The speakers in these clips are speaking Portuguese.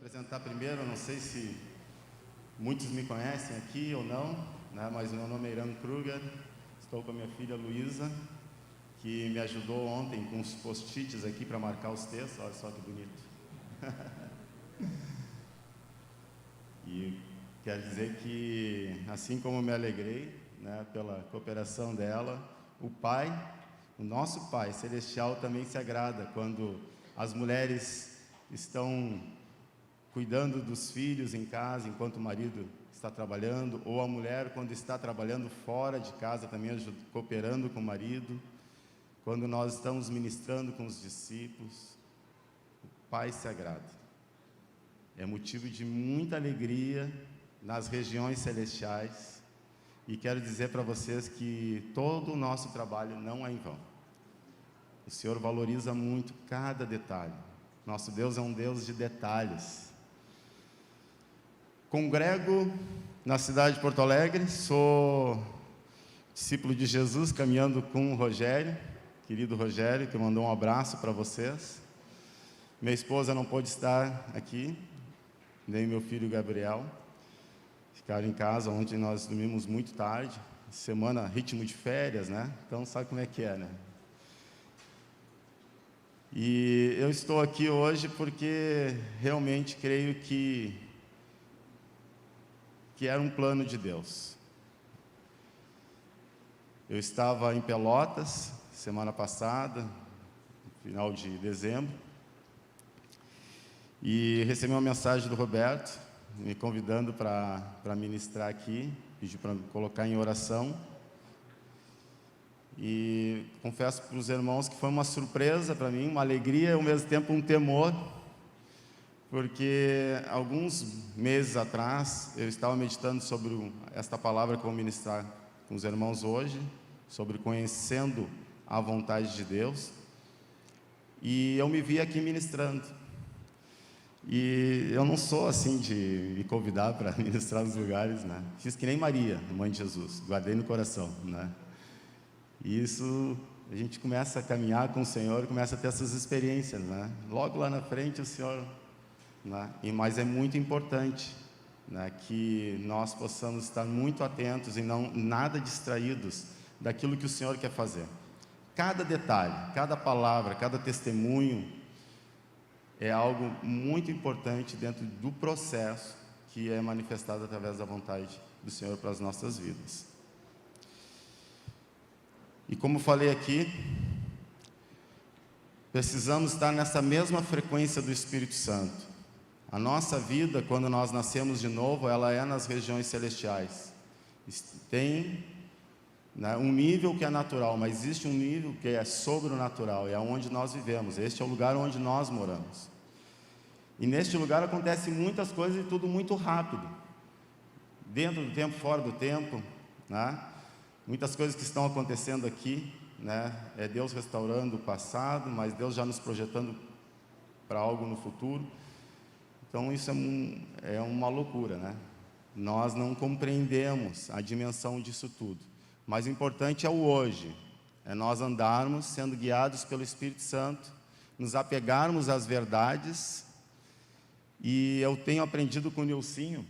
apresentar primeiro, não sei se muitos me conhecem aqui ou não, né? Mas meu nome é Irã Kruger, estou com a minha filha Luísa, que me ajudou ontem com os post-its aqui para marcar os textos, olha só que bonito. E quero dizer que, assim como me alegrei, né, pela cooperação dela, o Pai, o nosso Pai Celestial também se agrada quando as mulheres estão cuidando dos filhos em casa, enquanto o marido está trabalhando, ou a mulher, quando está trabalhando fora de casa, também cooperando com o marido, quando nós estamos ministrando com os discípulos, o Pai se agrada. É motivo de muita alegria nas regiões celestiais, e quero dizer para vocês que todo o nosso trabalho não é em vão. O Senhor valoriza muito cada detalhe. Nosso Deus é um Deus de detalhes. Congrego na cidade de Porto Alegre, sou discípulo de Jesus, caminhando com o Rogério, querido Rogério, que mandou um abraço para vocês. Minha esposa não pôde estar aqui, nem meu filho Gabriel, ficaram em casa, onde nós dormimos muito tarde, semana, ritmo de férias, né? Então sabe como é que é, né? E eu estou aqui hoje porque realmente creio que era um plano de Deus. Eu estava em Pelotas, semana passada, final de dezembro, e recebi uma mensagem do Roberto, me convidando para ministrar aqui, pediu para me colocar em oração. E confesso para os irmãos que foi uma surpresa para mim, uma alegria e ao mesmo tempo um temor, porque alguns meses atrás eu estava meditando sobre esta palavra que eu vou ministrar com os irmãos hoje, sobre conhecendo a vontade de Deus, e eu me vi aqui ministrando. E eu não sou assim de me convidar para ministrar nos lugares, né? Fiz que nem Maria, mãe de Jesus, guardei no coração, né? E isso, a gente começa a caminhar com o Senhor, começa a ter essas experiências, né? Logo lá na frente o Senhor, né? Mas é muito importante, né, que nós possamos estar muito atentos e não nada distraídos daquilo que o Senhor quer fazer. Cada detalhe, cada palavra, cada testemunho é algo muito importante dentro do processo que é manifestado através da vontade do Senhor para as nossas vidas. E como falei aqui, precisamos estar nessa mesma frequência do Espírito Santo. A nossa vida, quando nós nascemos de novo, ela é nas regiões celestiais. Tem, né, um nível que é natural, mas existe um nível que é sobrenatural, é onde nós vivemos. Este é o lugar onde nós moramos. E neste lugar acontecem muitas coisas e tudo muito rápido. Dentro do tempo, fora do tempo, né? Muitas coisas que estão acontecendo aqui, né? É Deus restaurando o passado, mas Deus já nos projetando para algo no futuro. Então isso é uma loucura, né? Nós não compreendemos a dimensão disso tudo. Mas o importante é o hoje. É nós andarmos sendo guiados pelo Espírito Santo, nos apegarmos às verdades. E eu tenho aprendido com o Nilcinho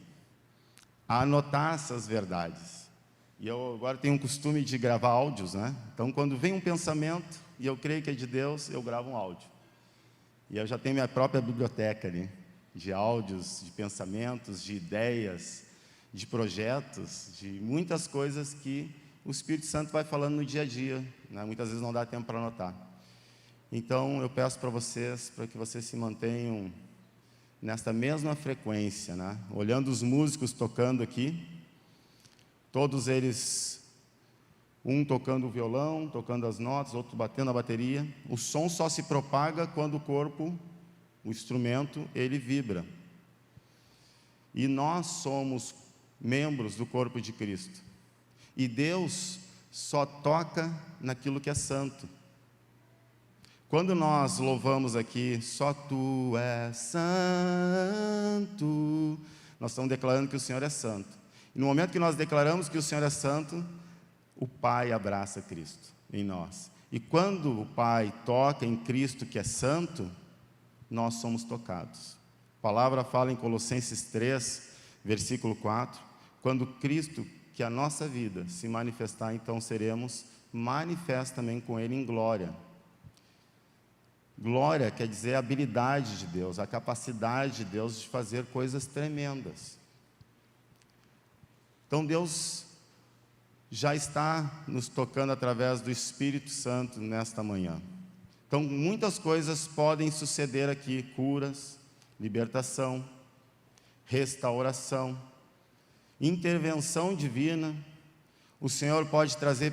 a anotar essas verdades. E eu agora tenho um costume de gravar áudios, né? Então, quando vem um pensamento, e eu creio que é de Deus, eu gravo um áudio. E eu já tenho minha própria biblioteca ali, de áudios, de pensamentos, de ideias, de projetos, de muitas coisas que o Espírito Santo vai falando no dia a dia, né? Muitas vezes não dá tempo para anotar. Então, eu peço para que vocês se mantenham nesta mesma frequência, né? Olhando os músicos tocando aqui, todos eles, um tocando o violão, tocando as notas, outro batendo a bateria. O som só se propaga quando o corpo, o instrumento, ele vibra. E nós somos membros do corpo de Cristo. E Deus só toca naquilo que é santo. Quando nós louvamos aqui, só Tu és santo, nós estamos declarando que o Senhor é santo. E no momento que nós declaramos que o Senhor é santo, o Pai abraça Cristo em nós. E quando o Pai toca em Cristo que é santo, nós somos tocados. A palavra fala em Colossenses 3, versículo 4, quando Cristo, que a nossa vida se manifestar, então seremos manifestos também com Ele em glória. Glória quer dizer a habilidade de Deus, a capacidade de Deus de fazer coisas tremendas. Então Deus já está nos tocando através do Espírito Santo nesta manhã. Então muitas coisas podem suceder aqui, curas, libertação, restauração, intervenção divina. O Senhor pode trazer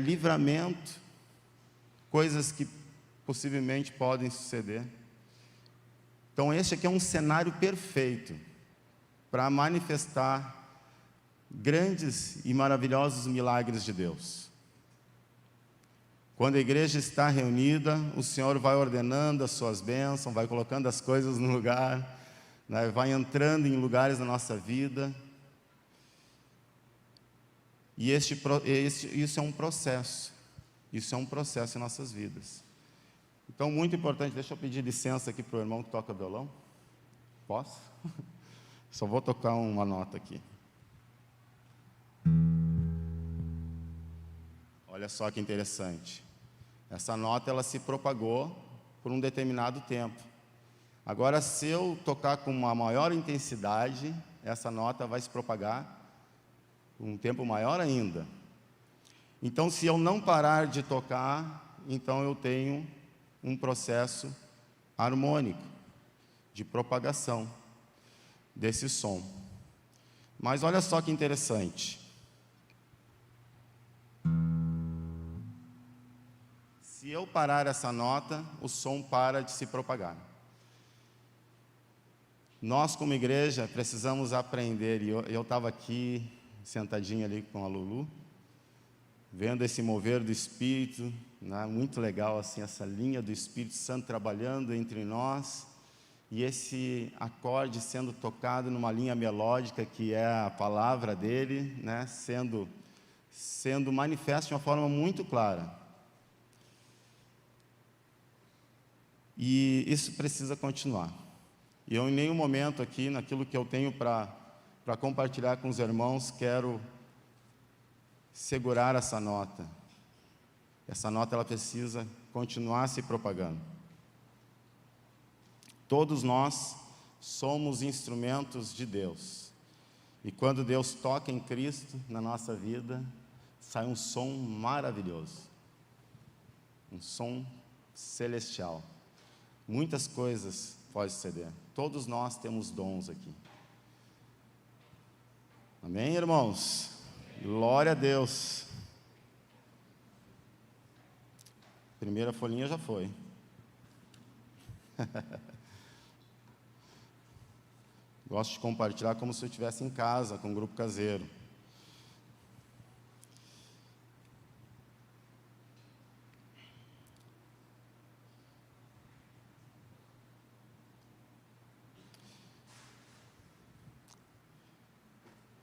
livramento, coisas que possivelmente podem suceder. Então este aqui é um cenário perfeito para manifestar grandes e maravilhosos milagres de Deus. Quando a igreja está reunida, o Senhor vai ordenando as suas bênçãos, vai colocando as coisas no lugar, né? Vai entrando em lugares da nossa vida. E isso é um processo. Isso é um processo em nossas vidas. Então, muito importante, deixa eu pedir licença aqui para o irmão que toca violão. Posso? Só vou tocar uma nota aqui. Olha só que interessante. Essa nota, ela se propagou por um determinado tempo. Agora, se eu tocar com uma maior intensidade, essa nota vai se propagar por um tempo maior ainda. Então, se eu não parar de tocar, então eu tenho um processo harmônico de propagação desse som. Mas olha só que interessante. Se eu parar essa nota, o som para de se propagar. Nós, como igreja, precisamos aprender, e eu estava aqui, sentadinho ali com a Lulu, vendo esse mover do Espírito, né? Muito legal, assim, essa linha do Espírito Santo trabalhando entre nós, e esse acorde sendo tocado numa linha melódica, que é a palavra dele, né? Sendo manifesto de uma forma muito clara. E isso precisa continuar. E eu, em nenhum momento aqui, naquilo que eu tenho para compartilhar com os irmãos, quero segurar essa nota. Essa nota, ela precisa continuar se propagando. Todos nós somos instrumentos de Deus. E quando Deus toca em Cristo na nossa vida, sai um som maravilhoso. Um som celestial. Muitas coisas podem suceder. Todos nós temos dons aqui. Amém, irmãos? Glória a Deus. Primeira folhinha já foi. Gosto de compartilhar como se eu estivesse em casa, com um grupo caseiro.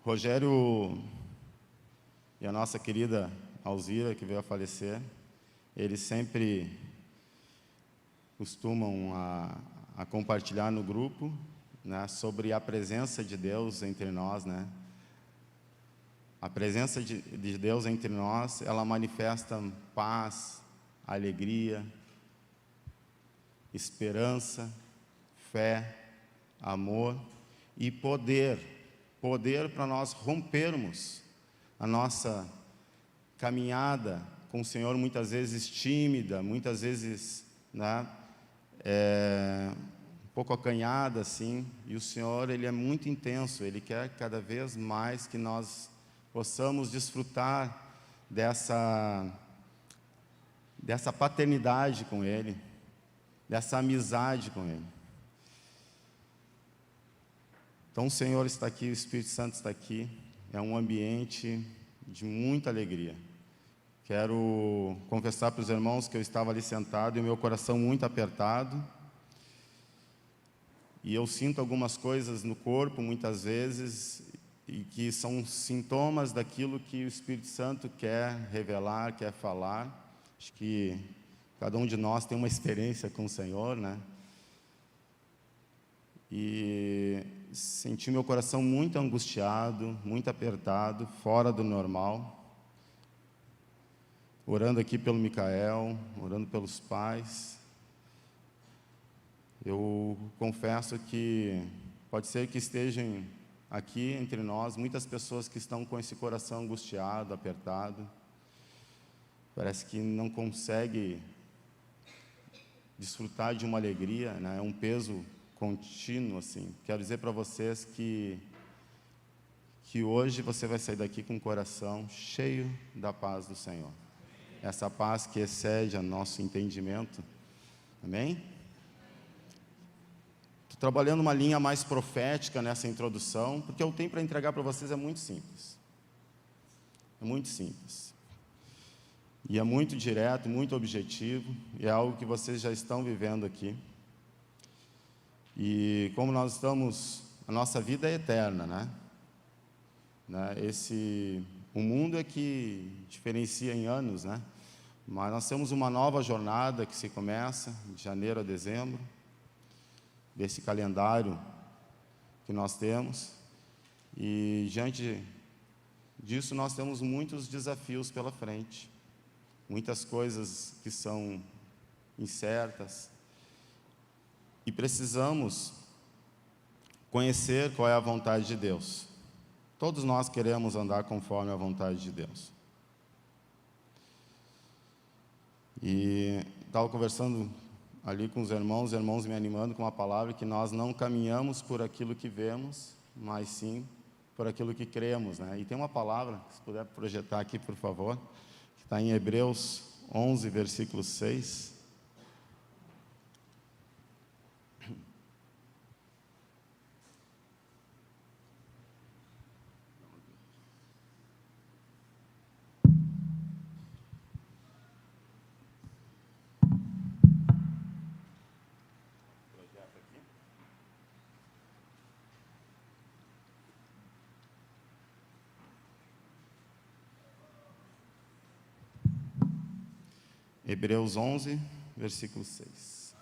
Rogério e a nossa querida Alzira, que veio a falecer, eles sempre costumam a compartilhar no grupo, né, sobre a presença de Deus entre nós, né? A presença de Deus entre nós, ela manifesta paz, alegria, esperança, fé, amor e poder para nós rompermos a nossa caminhada com o Senhor, muitas vezes tímida, muitas vezes, né, um pouco acanhada, assim, e o Senhor, Ele é muito intenso, Ele quer cada vez mais que nós possamos desfrutar dessa paternidade com Ele, dessa amizade com Ele. Então o Senhor está aqui, o Espírito Santo está aqui, é um ambiente de muita alegria. Quero confessar para os irmãos que eu estava ali sentado e o meu coração muito apertado, e eu sinto algumas coisas no corpo, muitas vezes, e que são sintomas daquilo que o Espírito Santo quer revelar, quer falar. Acho que cada um de nós tem uma experiência com o Senhor, né? e senti meu coração muito angustiado, muito apertado, fora do normal. Orando aqui pelo Micael, orando pelos pais. Eu confesso que pode ser que estejam aqui entre nós muitas pessoas que estão com esse coração angustiado, apertado. Parece que não consegue desfrutar de uma alegria, né? É um peso contínuo, assim. Quero dizer para vocês que hoje você vai sair daqui com o coração cheio da paz do Senhor. Essa paz que excede o nosso entendimento. Amém? Estou trabalhando uma linha mais profética nessa introdução, porque eu tenho para entregar para vocês é muito simples. É muito simples. E é muito direto, muito objetivo, e é algo que vocês já estão vivendo aqui. E como nós estamos, a nossa vida é eterna, né? O mundo é que diferencia em anos, né? Mas nós temos uma nova jornada que se começa de janeiro a dezembro, desse calendário que nós temos, e diante disso nós temos muitos desafios pela frente, muitas coisas que são incertas, e precisamos conhecer qual é a vontade de Deus. Todos nós queremos andar conforme a vontade de Deus. E estava conversando ali com os irmãos me animando com uma palavra que nós não caminhamos por aquilo que vemos, mas sim por aquilo que cremos, né? E tem uma palavra, se puder projetar aqui, por favor, que está em Hebreus 11, versículo 6. Hebreus 11, versículo 6.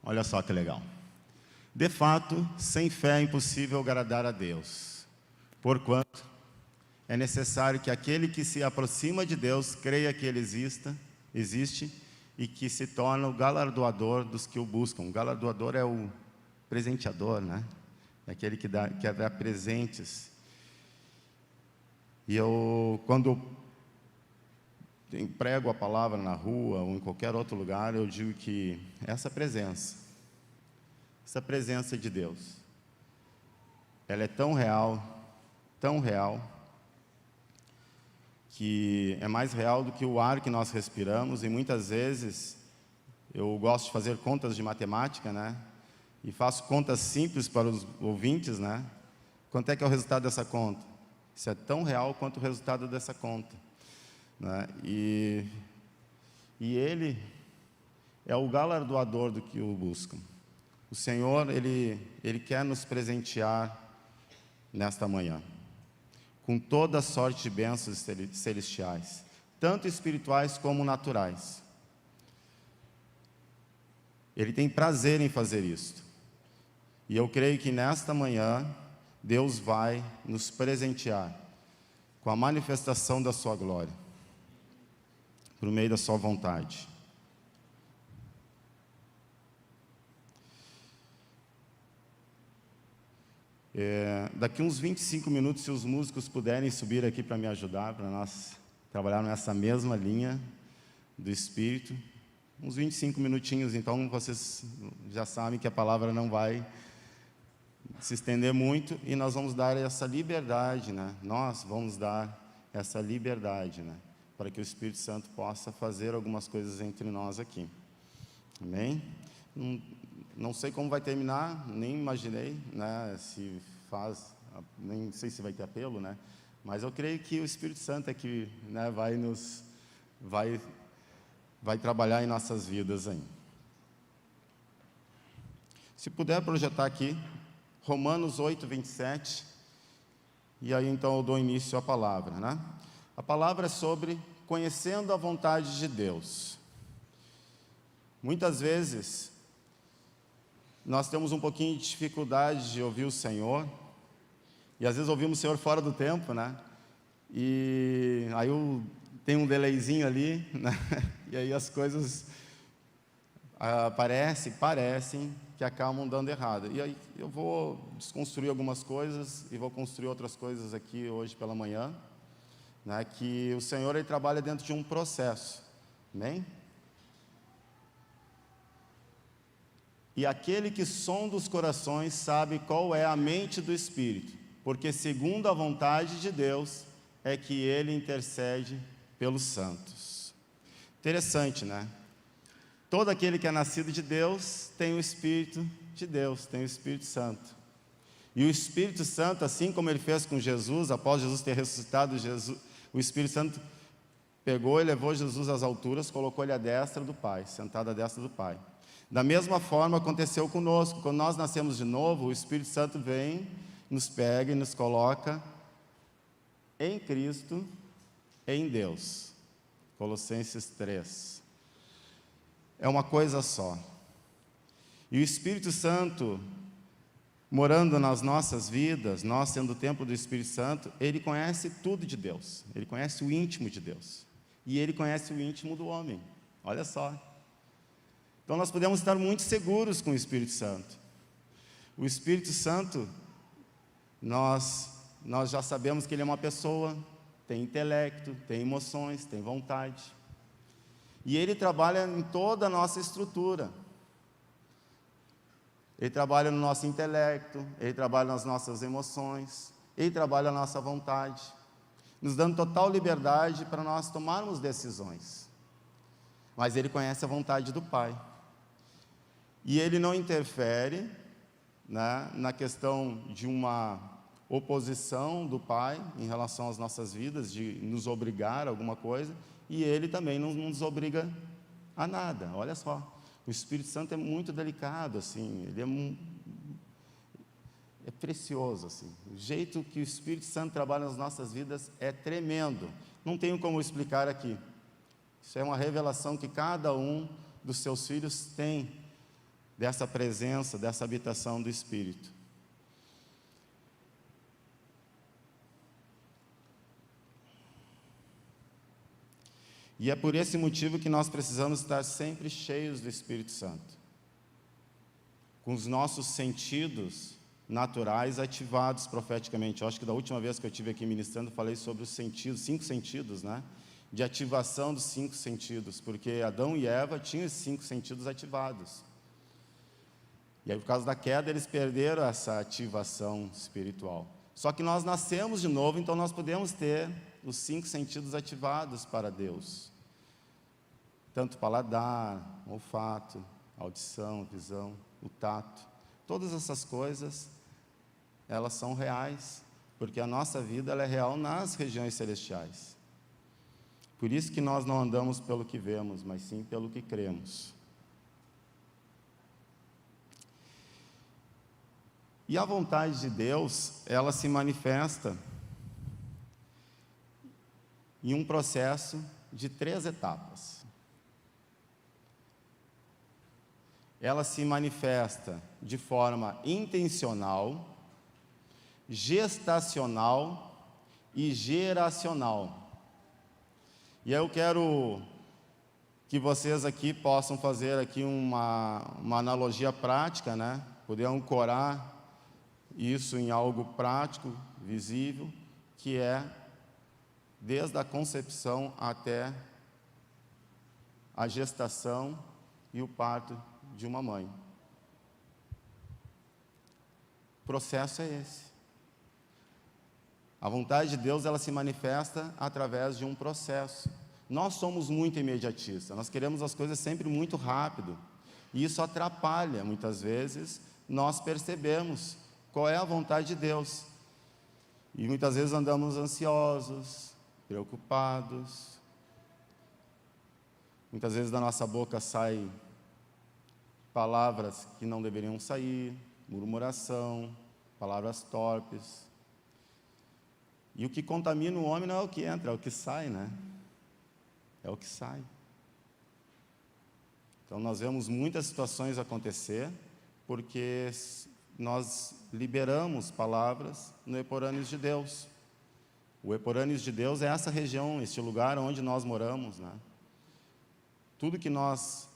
Olha só que legal. De fato, sem fé é impossível agradar a Deus, porquanto é necessário que aquele que se aproxima de Deus creia que Ele existe e que se torna o galardoador dos que o buscam. O galardoador é o presenteador, né? É aquele que dá presentes. E quando eu prego a palavra na rua ou em qualquer outro lugar, eu digo que essa presença de Deus, ela é tão real, que é mais real do que o ar que nós respiramos. E muitas vezes eu gosto de fazer contas de matemática, né? E faço contas simples para os ouvintes, né? Quanto é que é o resultado dessa conta? Isso é tão real quanto o resultado dessa conta, né? E Ele é o galardoador do que o buscam. O Senhor, Ele quer nos presentear nesta manhã com toda sorte de bênçãos celestiais, tanto espirituais como naturais. Ele tem prazer em fazer isso. E eu creio que nesta manhã, Deus vai nos presentear com a manifestação da sua glória, por meio da sua vontade. Daqui uns 25 minutos, se os músicos puderem subir aqui para me ajudar, para nós trabalharmos nessa mesma linha do Espírito, uns 25 minutinhos, então vocês já sabem que a palavra não vai se estender muito, e nós vamos dar essa liberdade, né? Nós vamos dar essa liberdade, né? Para que o Espírito Santo possa fazer algumas coisas entre nós aqui. Amém? Não sei como vai terminar, nem imaginei, né? Nem sei se vai ter apelo, né? Mas eu creio que o Espírito Santo é que, né, vai trabalhar em nossas vidas aí. Se puder projetar aqui, Romanos 8, 27, e aí então eu dou início à palavra, né? A palavra é sobre conhecendo a vontade de Deus. Muitas vezes, nós temos um pouquinho de dificuldade de ouvir o Senhor, e às vezes ouvimos o Senhor fora do tempo, né? E aí tem um delayzinho ali, né? E aí as coisas parecem que acabam dando errado. E aí eu vou desconstruir algumas coisas e vou construir outras coisas aqui hoje pela manhã, né? Que o Senhor, Ele trabalha dentro de um processo, amém? E aquele que sonda os corações sabe qual é a mente do Espírito, porque segundo a vontade de Deus é que Ele intercede pelos santos. Interessante, né? Todo aquele que é nascido de Deus tem o Espírito de Deus, tem o Espírito Santo. E o Espírito Santo, assim como Ele fez com Jesus, após Jesus ter ressuscitado, o Espírito Santo pegou e levou Jesus às alturas, colocou Ele à destra do Pai, sentado à destra do Pai. Da mesma forma aconteceu conosco. Quando nós nascemos de novo, o Espírito Santo vem, nos pega e nos coloca em Cristo, em Deus. Colossenses 3. É uma coisa só. E o Espírito Santo, morando nas nossas vidas, nós sendo o templo do Espírito Santo, Ele conhece tudo de Deus. Ele conhece o íntimo de Deus. E Ele conhece o íntimo do homem. Olha só. Então nós podemos estar muito seguros com o Espírito Santo. O Espírito Santo, nós já sabemos que Ele é uma pessoa, tem intelecto, tem emoções, tem vontade. E Ele trabalha em toda a nossa estrutura. Ele trabalha no nosso intelecto, Ele trabalha nas nossas emoções, Ele trabalha na nossa vontade, nos dando total liberdade para nós tomarmos decisões. Mas Ele conhece a vontade do Pai. E Ele não interfere, né, na questão de uma oposição do Pai em relação às nossas vidas, de nos obrigar a alguma coisa, e Ele também não nos obriga a nada. Olha só, o Espírito Santo é muito delicado, assim, ele é precioso, assim. O jeito que o Espírito Santo trabalha nas nossas vidas é tremendo. Não tenho como explicar aqui. Isso é uma revelação que cada um dos seus filhos tem, dessa presença, dessa habitação do Espírito. E é por esse motivo que nós precisamos estar sempre cheios do Espírito Santo, com os nossos sentidos naturais ativados profeticamente. Eu acho que da última vez que eu estive aqui ministrando, falei sobre os sentidos, 5 sentidos, né? De ativação dos 5 sentidos, porque Adão e Eva tinham esses 5 sentidos ativados. E aí, por causa da queda, eles perderam essa ativação espiritual. Só que nós nascemos de novo, então nós podemos ter os 5 sentidos ativados para Deus. Tanto paladar, olfato, audição, visão, o tato. Todas essas coisas, elas são reais, porque a nossa vida ela é real nas regiões celestiais. Por isso que nós não andamos pelo que vemos, mas sim pelo que cremos. E a vontade de Deus, ela se manifesta em um processo de 3 etapas. Ela se manifesta de forma intencional, gestacional e geracional. E aí eu quero que vocês aqui possam fazer aqui uma analogia prática, né? Poder ancorar isso em algo prático, visível, que é desde a concepção até a gestação e o parto de uma mãe. O processo é esse. A vontade de Deus, ela se manifesta através de um processo. Nós somos muito imediatistas, nós queremos as coisas sempre muito rápido, e isso atrapalha, muitas vezes, nós percebemos qual é a vontade de Deus. E muitas vezes andamos ansiosos, preocupados. Muitas vezes da nossa boca saem palavras que não deveriam sair, murmuração, palavras torpes. E o que contamina o homem não é o que entra, é o que sai, né? É o que sai. Então, nós vemos muitas situações acontecer, porque nós liberamos palavras no Eporâneos de Deus. O Eporâneos de Deus é essa região, este lugar onde nós moramos, né? Tudo que nós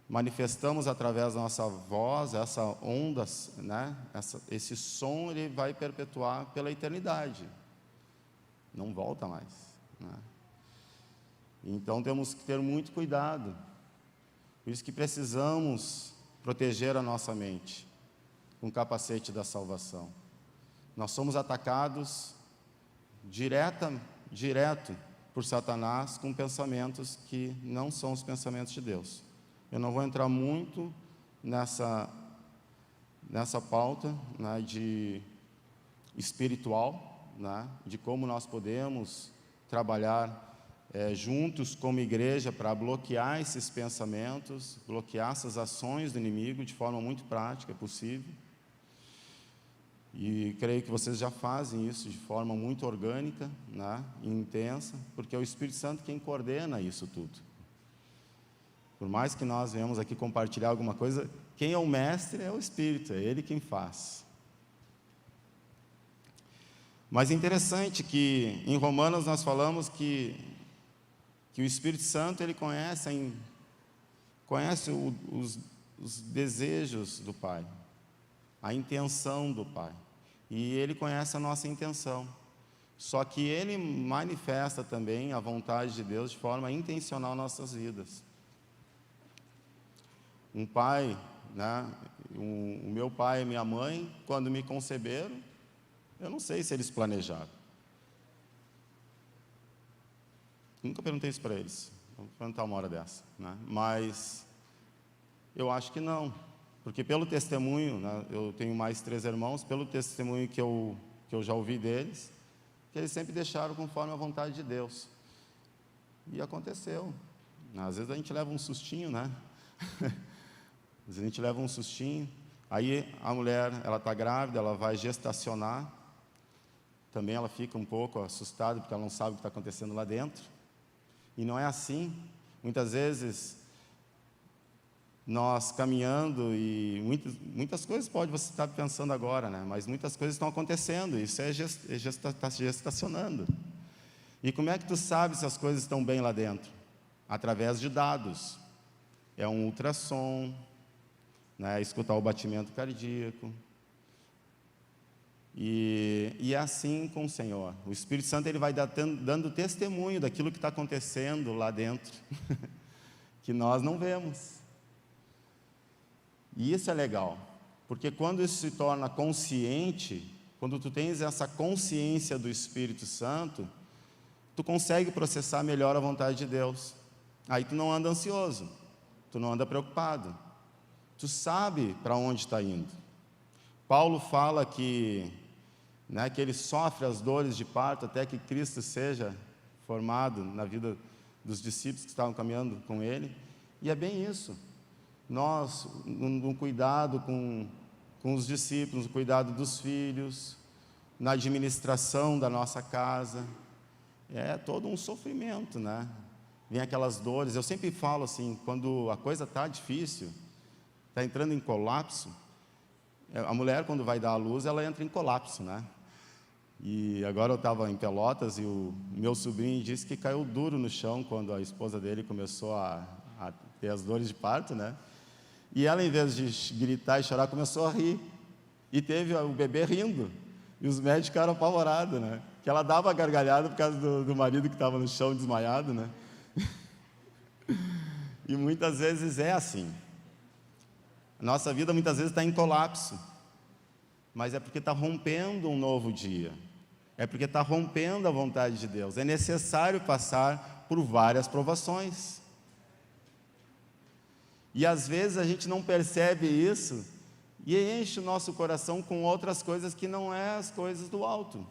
manifestamos através da nossa voz, essa onda, né? Esse som, ele vai perpetuar pela eternidade. Não volta mais, né? Então, temos que ter muito cuidado. Por isso que precisamos proteger a nossa mente com o capacete da salvação. Nós somos atacados direto por Satanás com pensamentos que não são os pensamentos de Deus. Eu não vou entrar muito nessa pauta, né, de espiritual, né, de como nós podemos trabalhar juntos como igreja para bloquear esses pensamentos, bloquear essas ações do inimigo de forma muito prática, é possível. E creio que vocês já fazem isso de forma muito orgânica, né, e intensa, porque é o Espírito Santo quem coordena isso tudo. Por mais que nós venhamos aqui compartilhar alguma coisa, quem é o mestre é o Espírito, é Ele quem faz. Mas é interessante que em Romanos nós falamos que o Espírito Santo, ele conhece os desejos do Pai, a intenção do Pai, e ele conhece a nossa intenção. Só que ele manifesta também a vontade de Deus de forma intencional nas nossas vidas. Um pai, né, o meu pai e minha mãe, quando me conceberam, eu não sei se eles planejaram. Nunca perguntei isso para eles, vou perguntar uma hora dessa, né? Mas eu acho que não, porque pelo testemunho, né, eu tenho mais 3 irmãos, pelo testemunho que eu já ouvi deles, que eles sempre deixaram conforme a vontade de Deus. E aconteceu. Às vezes a gente leva um sustinho, né? Às vezes a gente leva um sustinho, aí a mulher, ela está grávida, ela vai gestacionar, também ela fica um pouco assustada, porque ela não sabe o que está acontecendo lá dentro. E não é assim. Muitas vezes, nós caminhando, e muitas coisas pode você estar pensando agora, né? Mas muitas coisas estão acontecendo, isso está gestacionando. E como é que tu sabe se as coisas estão bem lá dentro? Através de dados. É um ultrassom, né? Escutar o batimento cardíaco. E é assim com o Senhor. O Espírito Santo, ele vai dando testemunho daquilo que está acontecendo lá dentro, que nós não vemos. E isso é legal, porque quando isso se torna consciente, quando tu tens essa consciência do Espírito Santo, tu consegue processar melhor a vontade de Deus. Aí tu não anda ansioso, tu não anda preocupado, tu sabe para onde está indo. Paulo fala que ele sofre as dores de parto até que Cristo seja formado na vida dos discípulos que estavam caminhando com ele, e é bem isso. Nós, no cuidado com os discípulos, no cuidado dos filhos, na administração da nossa casa, é todo um sofrimento, né? Vem aquelas dores. Eu sempre falo assim, quando a coisa está difícil, está entrando em colapso, a mulher, quando vai dar à luz, ela entra em colapso, né? E agora eu estava em Pelotas e o meu sobrinho disse que caiu duro no chão quando a esposa dele começou a ter as dores de parto, né? E ela, em vez de gritar e chorar, começou a rir. E teve o bebê rindo. E os médicos ficaram apavorados, né? Que ela dava gargalhada por causa do marido que estava no chão desmaiado, né? E muitas vezes é assim. A nossa vida muitas vezes está em colapso. Mas é porque está rompendo um novo dia. É porque está rompendo a vontade de Deus. É necessário passar por várias provações. E às vezes a gente não percebe isso e enche o nosso coração com outras coisas que não é as coisas do alto.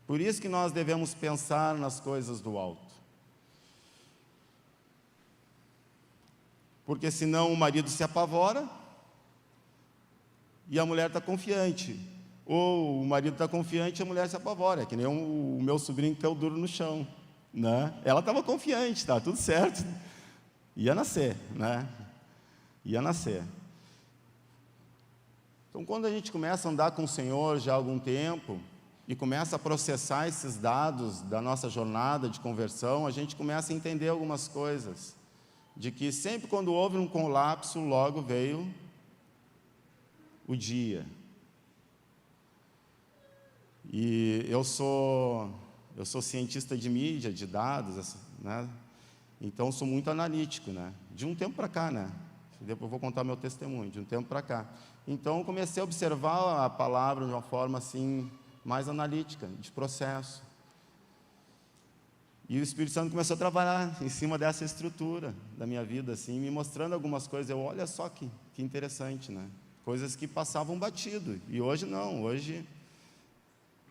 Por isso que nós devemos pensar nas coisas do alto. Porque senão o marido se apavora e a mulher está confiante. ou o marido está confiante e a mulher se apavora, que nem o meu sobrinho que caiu duro no chão, né? Ela estava confiante, estava tudo certo, ia nascer, né? Ia nascer. Então, quando a gente começa a andar com o Senhor já há algum tempo, e começa a processar esses dados da nossa jornada de conversão, a gente começa a entender algumas coisas, de que sempre quando houve um colapso, logo veio o dia. E eu sou cientista de mídia, de dados, né? Então sou muito analítico, né? De um tempo para cá, né? Depois eu vou contar meu testemunho, de um tempo para cá. Então eu comecei a observar a palavra de uma forma assim, mais analítica, de processo. E o Espírito Santo começou a trabalhar em cima dessa estrutura da minha vida, assim, me mostrando algumas coisas. Olha só que interessante, né? Coisas que passavam batido. E hoje não, hoje,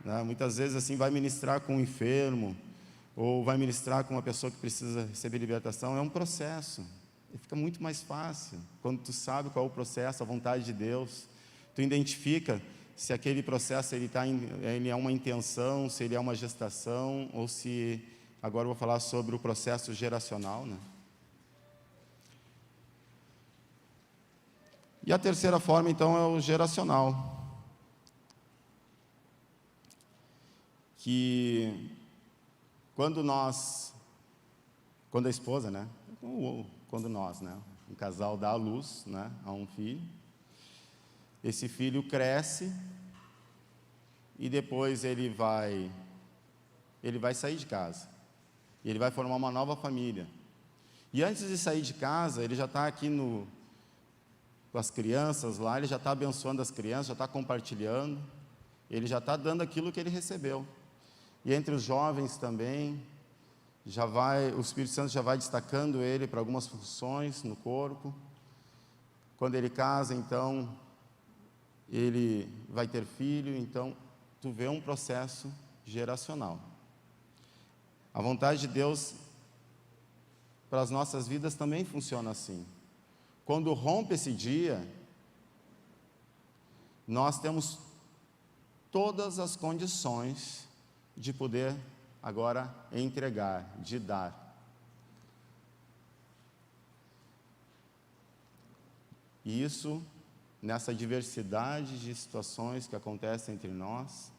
né, muitas vezes assim, vai ministrar com um enfermo, ou vai ministrar com uma pessoa que precisa receber libertação, é um processo. E fica muito mais fácil, quando tu sabe qual é o processo, a vontade de Deus. Tu identifica se aquele processo ele é uma intenção, se ele é uma gestação, ou se... Agora eu vou falar sobre o processo geracional, né? E a terceira forma, então, é o geracional. Que quando a esposa, né? Quando nós, né? Um casal dá à luz, né? A um filho. Esse filho cresce e depois ele vai sair de casa. E ele vai formar uma nova família. E antes de sair de casa, ele já está aqui com as crianças lá, ele já está abençoando as crianças, já está compartilhando, ele já está dando aquilo que ele recebeu. E entre os jovens também, o Espírito Santo já vai destacando ele para algumas funções no corpo. Quando ele casa, então, ele vai ter filho, então, tu vê um processo geracional. A vontade de Deus para as nossas vidas também funciona assim. Quando rompe esse dia, nós temos todas as condições de poder agora entregar, de dar. E isso, nessa diversidade de situações que acontecem entre nós,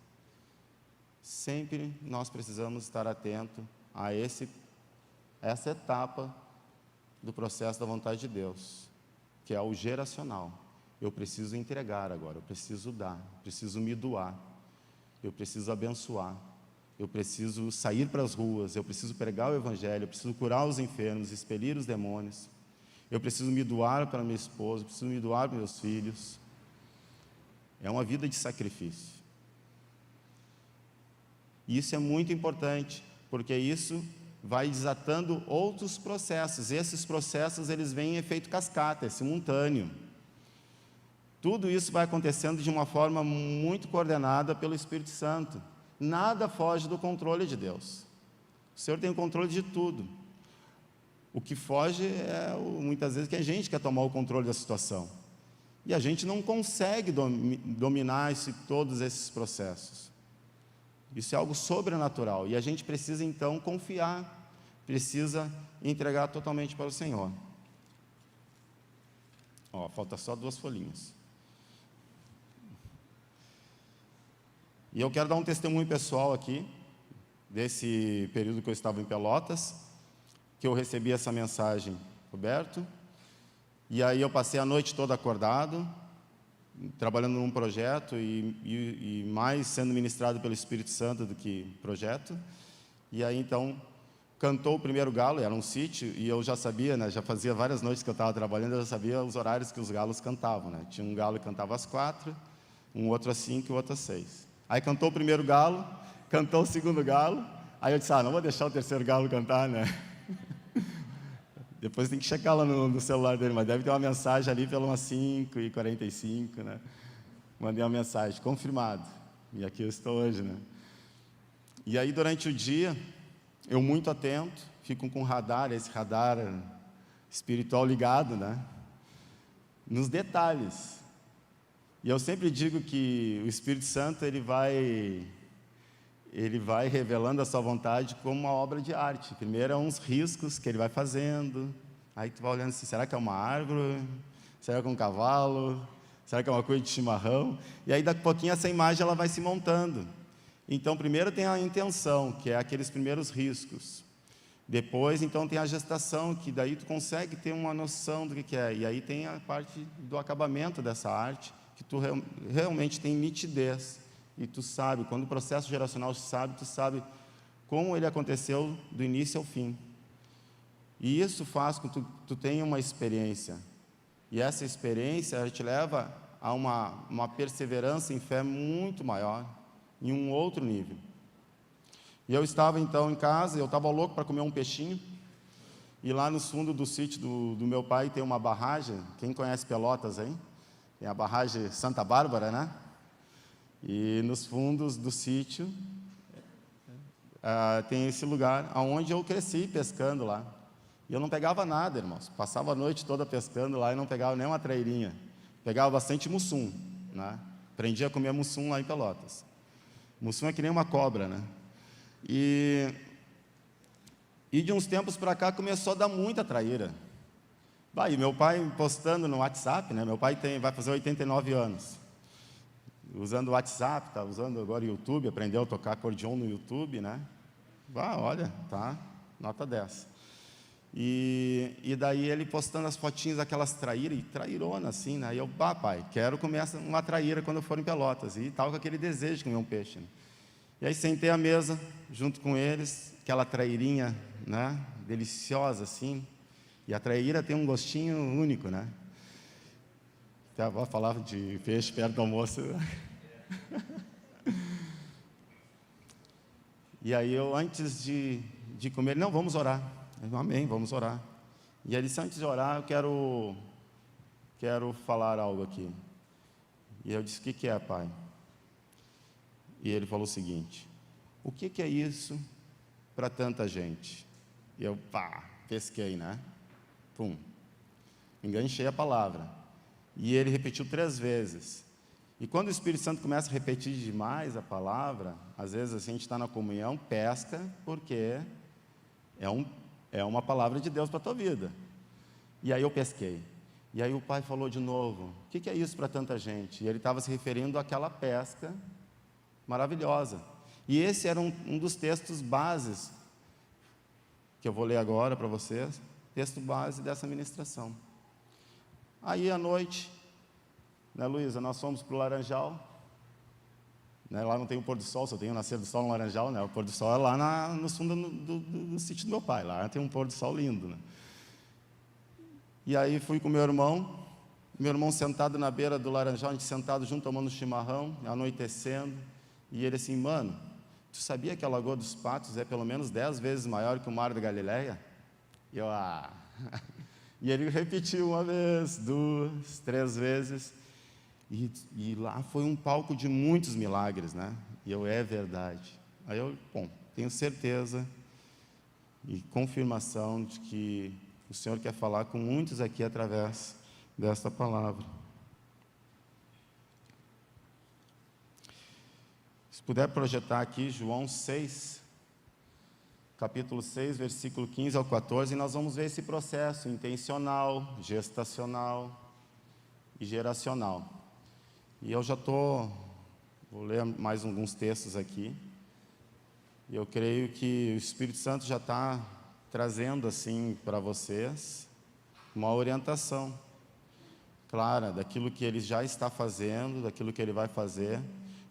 sempre nós precisamos estar atentos a essa etapa do processo da vontade de Deus, que é o geracional. Eu preciso entregar agora, eu preciso dar, eu preciso me doar, eu preciso abençoar, eu preciso sair para as ruas, eu preciso pregar o Evangelho, eu preciso curar os enfermos, expelir os demônios, eu preciso me doar para minha esposa, eu preciso me doar para meus filhos. É uma vida de sacrifício. E isso é muito importante, porque isso vai desatando outros processos. Esses processos, eles vêm em efeito cascata, é simultâneo. Tudo isso vai acontecendo de uma forma muito coordenada pelo Espírito Santo. Nada foge do controle de Deus. O Senhor tem o controle de tudo. O que foge é, muitas vezes, que a gente quer tomar o controle da situação. E a gente não consegue dominar todos esses processos. Isso é algo sobrenatural. E a gente precisa, então, confiar, precisa entregar totalmente para o Senhor. Falta só 2 folhinhas. E eu quero dar um testemunho pessoal aqui, desse período que eu estava em Pelotas, que eu recebi essa mensagem, Roberto, e aí eu passei a noite toda acordado, trabalhando num projeto e mais sendo ministrado pelo Espírito Santo do que projeto. E aí então cantou o primeiro galo, era um sítio, e eu já sabia, né, já fazia várias noites que eu estava trabalhando, eu já sabia os horários que os galos cantavam, né? Tinha um galo que cantava às 4, um outro às 5 e o outro às 6. Aí cantou o primeiro galo, cantou o segundo galo, aí eu disse, não vou deixar o terceiro galo cantar, né? Depois tem que checar lá no celular dele, mas deve ter uma mensagem ali pelo umas 5h45, né? Mandei uma mensagem, confirmado. E aqui eu estou hoje, né? E aí, durante o dia, eu muito atento, fico com esse radar espiritual ligado, né? Nos detalhes. E eu sempre digo que o Espírito Santo, ele vai revelando a sua vontade como uma obra de arte. Primeiro é uns riscos que ele vai fazendo, aí tu vai olhando assim, será que é uma árvore? Será que é um cavalo? Será que é uma coisa de chimarrão? E aí, daqui a pouquinho, essa imagem ela vai se montando. Então, primeiro tem a intenção, que é aqueles primeiros riscos. Depois, então, tem a gestação, que daí tu consegue ter uma noção do que é. E aí tem a parte do acabamento dessa arte, que tu realmente tem nitidez. E tu sabe, quando o processo geracional sabe, tu sabe como ele aconteceu do início ao fim. E isso faz com que tu tenha uma experiência. E essa experiência te leva a uma perseverança em fé muito maior, em um outro nível. E eu estava então em casa, eu estava louco para comer um peixinho, e lá no fundo do sítio do meu pai tem uma barragem, quem conhece Pelotas aí? Tem a barragem Santa Bárbara, né? E nos fundos do sítio tem esse lugar onde eu cresci pescando lá. E eu não pegava nada, irmãos. Passava a noite toda pescando lá e não pegava nem uma trairinha. Pegava bastante mussum, né? Aprendi a comer mussum lá em Pelotas. Mussum é que nem uma cobra, né? E de uns tempos para cá começou a dar muita traíra. E meu pai postando no WhatsApp, né? Meu pai vai fazer 89 anos. Usando o WhatsApp, está usando agora o YouTube, aprendeu a tocar acordeon no YouTube, né? Olha, tá, nota 10. E daí ele postando as fotinhas daquelas traíras, e trairona assim, né? E eu, pai, quero comer uma traíra quando eu for em Pelotas. E tal, com aquele desejo de comer um peixe, né? E aí sentei à mesa, junto com eles, aquela trairinha, né? Deliciosa assim. E a traíra tem um gostinho único, né? Até a avó falava de peixe perto do almoço. E aí eu, antes de comer, não, vamos orar. Eu, amém, vamos orar. E ele disse, antes de orar, eu quero falar algo aqui. E eu disse, o que é, pai? E ele falou o seguinte, o que é isso para tanta gente? E eu, pesquei, né? Pum, enganchei a palavra. E ele repetiu 3 vezes. E quando o Espírito Santo começa a repetir demais a palavra, às vezes assim, a gente está na comunhão, pesca, porque é uma palavra de Deus para a tua vida. E aí eu pesquei. E aí o pai falou de novo, o que é isso para tanta gente? E ele estava se referindo àquela pesca maravilhosa. E esse era um dos textos bases, que eu vou ler agora para vocês, texto base dessa ministração. Aí à noite, né, Luísa, nós fomos para o Laranjal, né, lá não tem o pôr do sol, só tem o nascer do sol no Laranjal, né, o pôr do sol é lá no fundo do sítio do meu pai, lá tem um pôr do sol lindo, né. E aí fui com meu irmão sentado na beira do Laranjal, a gente sentado junto tomando chimarrão, anoitecendo, e ele assim, mano, tu sabia que a Lagoa dos Patos é pelo menos 10 vezes maior que o Mar da Galileia? E eu, E ele repetiu 1 vez, 2, 3 vezes, e lá foi um palco de muitos milagres, né? E eu, é verdade. Aí eu, tenho certeza e confirmação de que o Senhor quer falar com muitos aqui através desta palavra. Se puder projetar aqui, João 6, capítulo 6, versículo 15 ao 14, e nós vamos ver esse processo intencional, gestacional e geracional. E eu vou ler mais alguns textos aqui, e eu creio que o Espírito Santo já está trazendo assim para vocês uma orientação clara daquilo que ele já está fazendo, daquilo que ele vai fazer,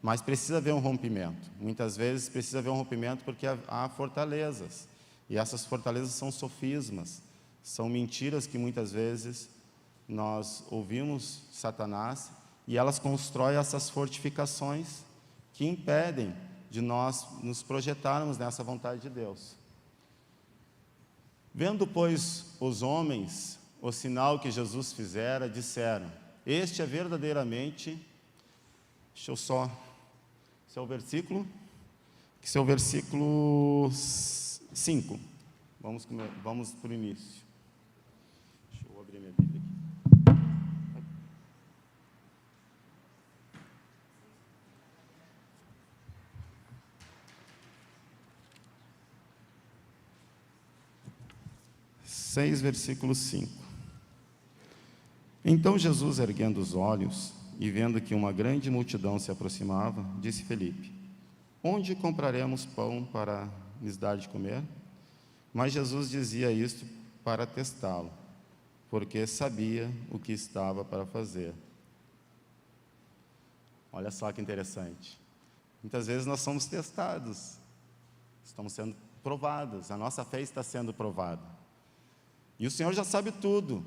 mas precisa haver um rompimento. Muitas vezes precisa haver um rompimento porque há fortalezas, e essas fortalezas são sofismas, são mentiras que muitas vezes nós ouvimos Satanás, e elas constroem essas fortificações que impedem de nós nos projetarmos nessa vontade de Deus. Vendo, pois, os homens o sinal que Jesus fizera, disseram, este é verdadeiramente, deixa eu só, esse é o versículo 5, vamos para o início, deixa eu abrir minha Bíblia aqui. 6, versículo 5. Então Jesus, erguendo os olhos e vendo que uma grande multidão se aproximava, disse a Filipe: onde compraremos pão para lhes dar de comer? Mas Jesus dizia isto para testá-lo, porque sabia o que estava para fazer. Olha só que interessante. Muitas vezes nós somos testados, estamos sendo provados, a nossa fé está sendo provada. E o Senhor já sabe tudo.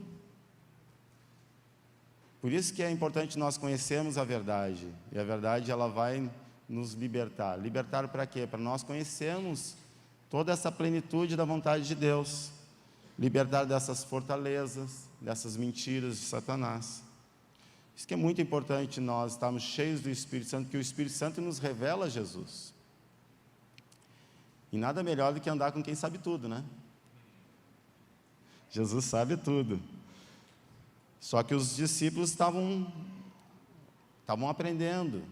Por isso que é importante nós conhecermos a verdade. E a verdade, ela vai nos libertar. Libertar para quê? Para nós conhecermos toda essa plenitude da vontade de Deus. Libertar dessas fortalezas, dessas mentiras de Satanás. Isso que é muito importante nós estarmos cheios do Espírito Santo, que o Espírito Santo nos revela Jesus. E nada melhor do que andar com quem sabe tudo, né? Jesus sabe tudo. Só que os discípulos estavam aprendendo.